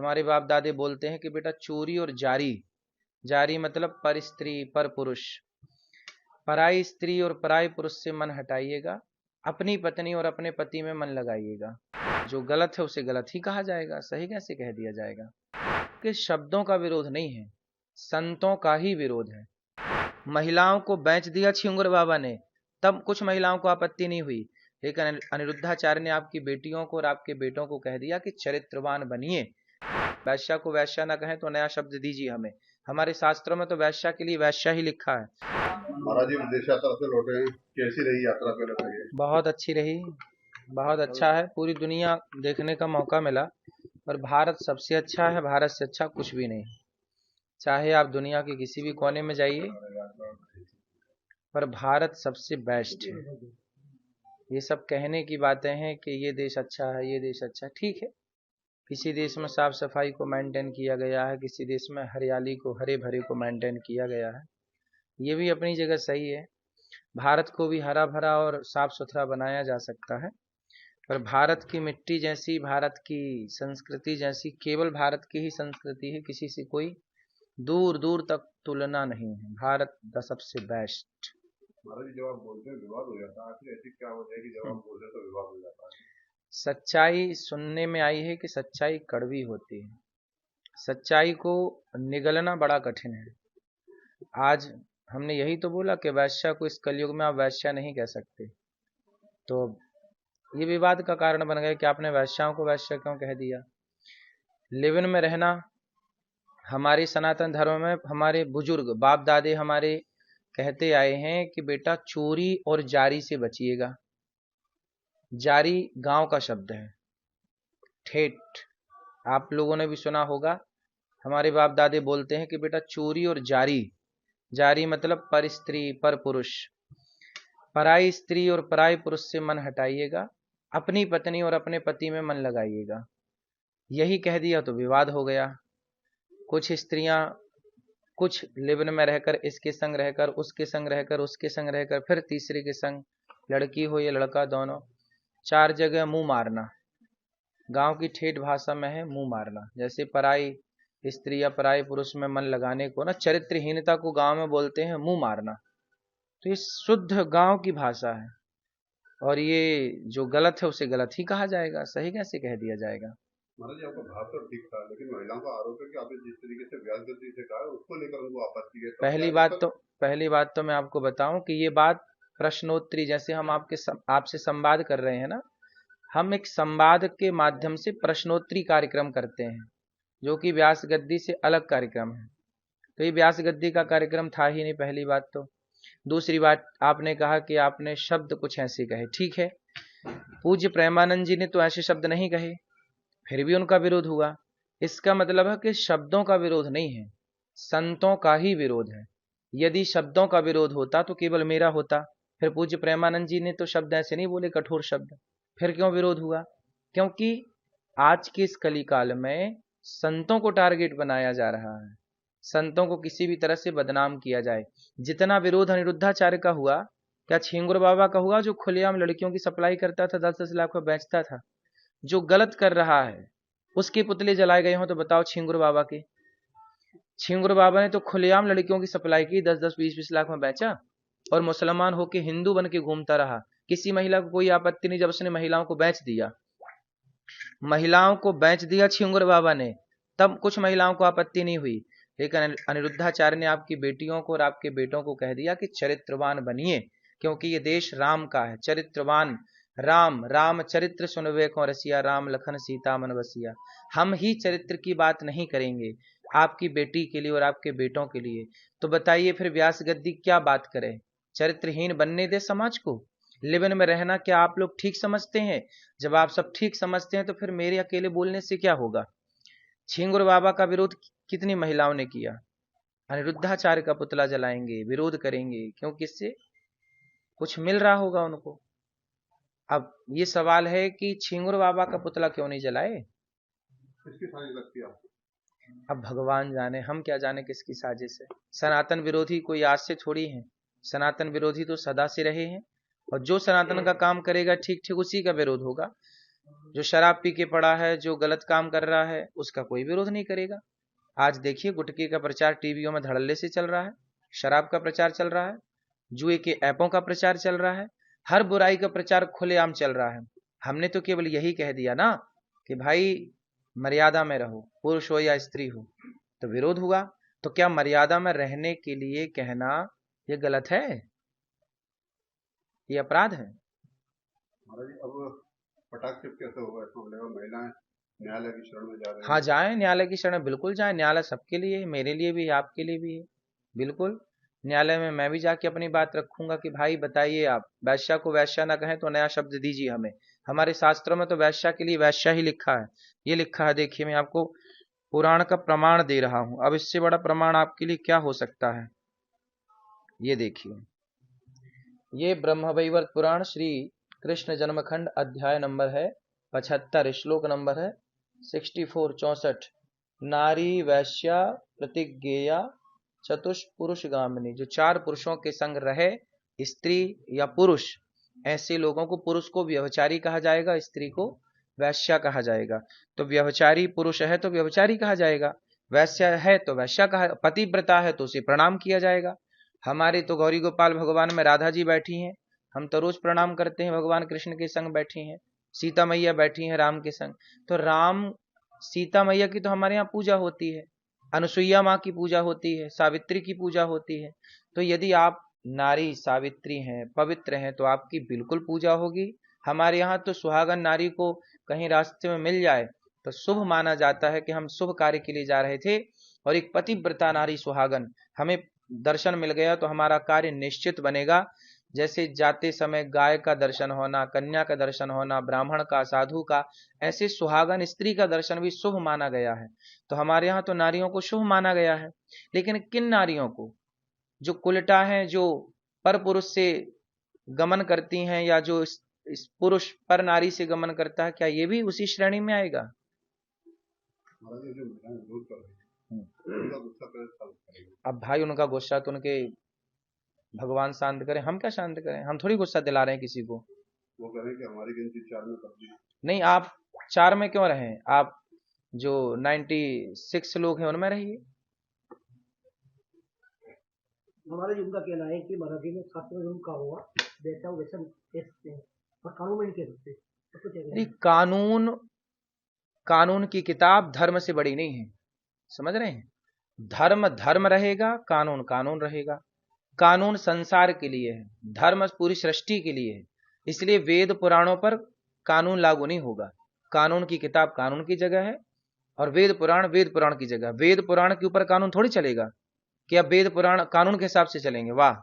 हमारे बाप दादे बोलते हैं कि बेटा चोरी और जारी, जारी मतलब पर स्त्री पर पुरुष, पराई स्त्री और पराई पुरुष से मन हटाइएगा, अपनी पत्नी और अपने पति में मन लगाइएगा। जो गलत है उसे गलत ही कहा जाएगा, सही कैसे कह दिया जाएगा। कि शब्दों का विरोध नहीं है, संतों का ही विरोध है। महिलाओं को बेच दिया छिंगुर बाबा ने, तब कुछ महिलाओं को आपत्ति नहीं हुई, लेकिन अनिरुद्धाचार्य ने आपकी बेटियों को और आपके बेटों को कह दिया कि चरित्रवान बनिए। वैश्या को वैश्या ना कहें तो नया शब्द दीजिए हमें, हमारे शास्त्रों में तो वैश्या के लिए वैश्या ही लिखा है। महाराज जी विदेश यात्रा से लौटे हैं, कैसी रही यात्रा? पहले बताइए। बहुत अच्छी रही, बहुत अच्छा है, पूरी दुनिया देखने का मौका मिला। और भारत सबसे अच्छा है, भारत से अच्छा कुछ भी नहीं। चाहे आप दुनिया के किसी भी कोने में जाइए, पर भारत सबसे बेस्ट है। ये सब कहने की बातें हैं कि ये देश अच्छा है, ये देश अच्छा, ठीक है। किसी देश में साफ सफाई को मेंटेन किया गया है, किसी देश में हरियाली को, हरे भरे को मेंटेन किया गया है, ये भी अपनी जगह सही है। भारत को भी हरा भरा और साफ सुथरा बनाया जा सकता है, पर भारत की मिट्टी जैसी, भारत की संस्कृति जैसी केवल भारत की ही संस्कृति है, किसी से कोई दूर दूर तक तुलना नहीं है। भारत द सबसे बेस्ट। महाराज जी जब आप बोलते हैं विवाद हो जाता है, आखिर ऐसी क्या वजह है कि जब आप बोलते हैं तो विवाद हो जाता है? सच्चाई सुनने में आई है कि सच्चाई कड़वी होती है, सच्चाई को निगलना बड़ा कठिन है। आज हमने यही तो बोला कि वैश्या को इस कलयुग में आप वैश्या नहीं कह सकते, तो ये विवाद का कारण बन गया कि आपने वैश्याओं को वैश्या क्यों कह दिया। लिव-इन में रहना हमारे सनातन धर्म में हमारे बुजुर्ग बाप दादे हमारे कहते आए हैं कि बेटा चोरी और जारी से बचिएगा। जारी गांव का शब्द है, ठेठ आप लोगों ने भी सुना होगा। हमारे बाप दादे बोलते हैं कि बेटा चोरी और जारी, जारी मतलब पर स्त्री पर पुरुष, पराई स्त्री और पराई पुरुष से मन हटाइएगा, अपनी पत्नी और अपने पति में मन लगाइएगा। यही कह दिया तो विवाद हो गया। कुछ स्त्रियां कुछ लिव-इन में रहकर, इसके संग रहकर, उसके संग रहकर, उसके संग रहकर, फिर तीसरे के संग, लड़की हो या लड़का दोनों, 4 जगह मुंह मारना। गांव की ठेठ भाषा में है मुंह मारना। जैसे पराई स्त्री या पराई पुरुष में मन लगाने को ना, चरित्रहीनता को गांव में बोलते हैं मुंह मारना। तो ये शुद्ध गांव की भाषा है, और ये जो गलत है उसे गलत ही कहा जाएगा, सही कैसे कह दिया जाएगा। महाराज जी आपका भाव तो ठीक था, लेकिन महिलाओं का आरोप है कि आपने जिस तरीके से व्यास गति से कहा उसको लेकर उनको आपत्ति है, तो पहली बात तो मैं आपको बताऊं कि ये बात प्रश्नोत्तरी, जैसे हम आपसे संवाद कर रहे हैं ना, हम एक संवाद के माध्यम से प्रश्नोत्तरी कार्यक्रम करते हैं, जो कि व्यास गद्दी से अलग कार्यक्रम है। तो ये व्यास गद्दी का कार्यक्रम था ही नहीं, पहली बात तो। दूसरी बात, आपने कहा कि आपने शब्द कुछ ऐसे कहे, ठीक है, पूज्य प्रेमानंद जी ने तो ऐसे शब्द नहीं कहे, फिर भी उनका विरोध हुआ। इसका मतलब है कि शब्दों का विरोध नहीं है, संतों का ही विरोध है। यदि शब्दों का विरोध होता तो केवल मेरा होता, फिर पूज्य प्रेमानंद जी ने तो शब्द ऐसे नहीं बोले, कठोर शब्द, फिर क्यों विरोध हुआ? क्योंकि आज के इस कलिकाल में संतों को टारगेट बनाया जा रहा है, संतों को किसी भी तरह से बदनाम किया जाए। जितना विरोध अनिरुद्धाचार्य का हुआ, क्या छिंगुर बाबा का हुआ, जो खुलेआम लड़कियों की सप्लाई करता था, 10-10 लाख में बेचता था? जो गलत कर रहा है उसके पुतले जलाए गए हों तो बताओ छिंगुर बाबा के? छिंगुर बाबा ने तो खुलेआम लड़कियों की सप्लाई की, 10-10 20-20 लाख में बेचा, और मुसलमान होके हिंदू बन के घूमता रहा। किसी महिला को कोई आपत्ति नहीं जब उसने महिलाओं को बेच दिया। महिलाओं को बेच दिया छिंगुर बाबा ने, तब कुछ महिलाओं को आपत्ति नहीं हुई, लेकिन अनिरुद्धाचार्य ने आपकी बेटियों को और आपके बेटों को कह दिया कि चरित्रवान बनिए, क्योंकि ये देश राम का है। चरित्रवान राम, राम चरित्र सुनवे को रसिया, राम लखन सीता मन बसिया। हम ही चरित्र की बात नहीं करेंगे आपकी बेटी के लिए और आपके बेटों के लिए, तो बताइए फिर व्यास गद्दी क्या बात करे? चरित्रहीन बनने दे समाज को। लिव-इन में रहना क्या आप लोग ठीक समझते हैं? जब आप सब ठीक समझते हैं तो फिर मेरे अकेले बोलने से क्या होगा? छिंगुर बाबा का विरोध कितनी महिलाओं ने किया? अनिरुद्धाचार्य का पुतला जलाएंगे, विरोध करेंगे, क्योंकि इससे कुछ मिल रहा होगा उनको। अब ये सवाल है कि छिंगुर बाबा का पुतला क्यों नहीं जलाए? किसकी साजिश लगती है आपको? अब भगवान जाने, हम क्या जाने किसकी साजिश है। सनातन विरोधी कोई आज से थोड़ी है, सनातन विरोधी तो सदा से रहे हैं, और जो सनातन का काम करेगा ठीक ठीक उसी का विरोध होगा। जो शराब पी के पड़ा है, जो गलत काम कर रहा है, उसका कोई विरोध नहीं करेगा। आज देखिए गुटखे का प्रचार टीवियों में धड़ल्ले से चल रहा है, शराब का प्रचार चल रहा है, जुए के ऐपों का प्रचार चल रहा है, हर बुराई का प्रचार खुलेआम चल रहा है। हमने तो केवल यही कह दिया ना कि भाई मर्यादा में रहो, पुरुष हो या स्त्री हो। तो विरोध हुआ, तो क्या मर्यादा में रहने के लिए कहना ये गलत है? ये अपराध है? महाराज जी, अब पटाख से कैसे होगा इस मामले में? महिलाएं न्यायालय की शरण में जा रही हाँ हैं। जाए, न्यायालय की शरण बिल्कुल जाए। न्यायालय सबके लिए है, मेरे लिए भी है, आपके लिए भी है। बिल्कुल न्यायालय में मैं भी जाके अपनी बात रखूंगा कि भाई बताइए, आप वैश्या को वैश्या ना कहें तो नया शब्द दीजिए हमें। हमारे शास्त्रों में तो वैश्या के लिए वैश्या ही लिखा है। ये लिखा है, देखिए मैं आपको पुराण का प्रमाण दे रहा हूं। अब इससे बड़ा प्रमाण आपके लिए क्या हो सकता है? ये देखिए, ये ब्रह्मवैवर्त पुराण श्री कृष्ण जन्मखंड अध्याय नंबर है 75, श्लोक नंबर है 64, 64। नारी वैश्या प्रतिज्ञेया चतुष्पुरुष गामिनी। जो चार पुरुषों के संग रहे, स्त्री या पुरुष, ऐसे लोगों को, पुरुष को व्यभिचारी कहा जाएगा, स्त्री को वैश्या कहा जाएगा। तो व्यभिचारी पुरुष है तो व्यभिचारी कहा जाएगा, वैश्या है तो वैश्या कहा, पतिव्रता है तो उसे प्रणाम किया जाएगा। हमारे तो गौरी गोपाल भगवान में राधा जी बैठी हैं, हम तो रोज प्रणाम करते हैं, भगवान कृष्ण के संग बैठी हैं। सीता मैया बैठी हैं राम के संग, तो राम सीता मैया की तो हमारे यहाँ पूजा होती है, अनुसुईया माँ की पूजा होती है, सावित्री की पूजा होती है। तो यदि आप नारी सावित्री हैं, पवित्र हैं, तो आपकी बिल्कुल पूजा होगी। हमारे यहाँ तो सुहागन नारी को कहीं रास्ते में मिल जाए तो शुभ माना जाता है कि हम शुभ कार्य के लिए जा रहे थे, और एक पतिव्रता नारी सुहागन हमें दर्शन मिल गया तो हमारा कार्य निश्चित बनेगा। जैसे जाते समय गाय का दर्शन होना, कन्या का दर्शन होना, ब्राह्मण का, साधु का, ऐसे सुहागन स्त्री का दर्शन भी शुभ माना गया है। तो हमारे यहाँ तो नारियों को शुभ माना गया है। लेकिन किन नारियों को? जो कुलटा हैं, जो पर पुरुष से गमन करती हैं, या जो इस पुरुष पर नारी से गमन करता है, क्या ये भी उसी श्रेणी में आएगा? महाराज जी, जो महिलाएं विरोध कर रही हैं, उनका गुस्सा कैसे शांत करेंगे? अब भाई उनका गुस्सा तो उनके भगवान शांत करें, हम क्या शांत करें? हम थोड़ी गुस्सा दिला रहे हैं किसी को। वो कह रहे हैं कि हमारी गिनती 4 में कर दी। नहीं, आप 4 में क्यों रहें? आप जो 96 लोग हैं उनमें रहिए। हमारे उनका कहना है कि मराठी में शास्त्र में उनका हुआ वैसा वैसा कह सकते हैं, और कानून में नहीं कह सकते। तो क्या नहीं, कानून की किताब धर्म से बड़ी नहीं है, समझ रहे हैं? धर्म धर्म रहेगा, कानून कानून रहेगा। कानून संसार के लिए है, धर्म पूरी सृष्टि के लिए है। इसलिए वेद पुराणों पर कानून लागू नहीं होगा। कानून की किताब कानून की जगह है, और वेद पुराण की जगह। वेद पुराण के ऊपर कानून थोड़ी चलेगा कि अब वेद पुराण कानून के हिसाब से चलेंगे। वाह,